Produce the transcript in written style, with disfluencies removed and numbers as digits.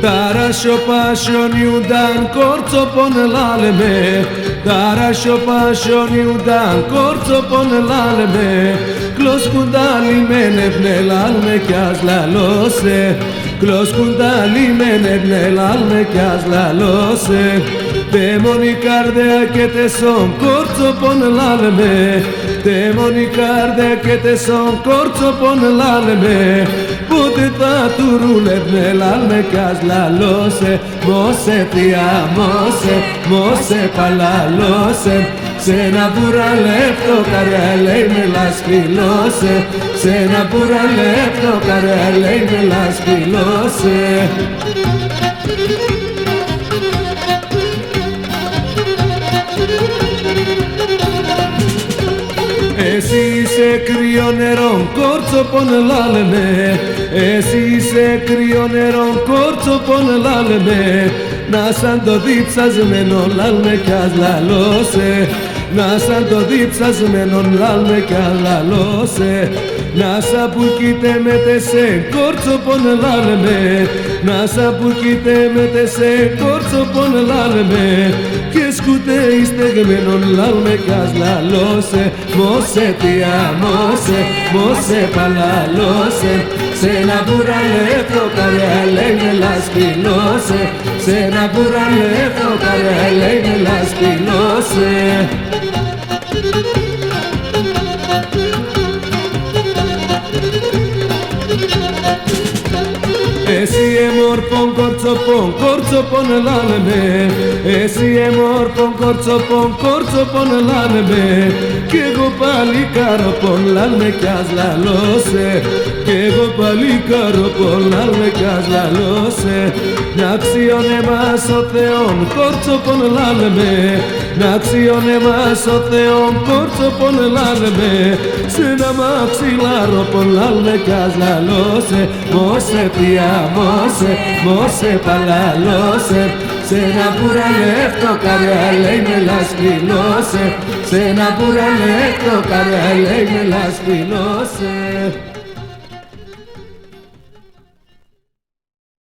Tarasho passion yudan korzo pon lalme Tarasho passion yudan korzo pon lalme Klos kundali menevne lalme kyaz lalose Klos kundali menevne lalme kyaz lalose Demoni cardea che te son corso pon lalme Demoni cardea che te son corso pon lalme Putita turulevne lalme kyaz lalose Mose tia mose palalose Se na pura lepto carelei me las pilose Se na pura lepto carelei me las pilose Εσύ είσαι κρύο νερό, κόρτσο πον λάλεμε Εσύ είσαι κρύο νερό, κόρτσο πον λάλεμε Να σαν το διψασμένο λάλμε κι ας λαλώσε Να σαν το διψασμένο λάλμε κι ας λαλώσε Να σα που κοίτε με τεσέ, κόρτσο πον λάλεμε Να σα που κοίτε με τεσέ, κόρτσο πον λάλεμε Και σκούτε ειστεγμένον λάλμε κι ας λαλώσε Μose tia mose palalose Se na pura lepto carelei me las pilose Se na pura lepto carelei me las pilose Εσύ εμόρφων κορτσοπών λάλεμε Εσύ εμόρφων κορτσοπών λάλεμε Κι εγώ πάλι καροπών λάλμε κι ας λαλώσε Κι εγώ πάλι καροπών λάλμε κι ας λαλώσε Να αξιώνε μας ο Θεόν κορτσοπών λάλεμε Να αξιώνε μας ο Θεόν κορτσοπών λάλεμε Σε ένα μαξιλάροπων λάλμε κι ας λαλώσε Μose tia mose palalose Se na pura lepto carelei me las pilose Se na pura lepto carelei me las pilose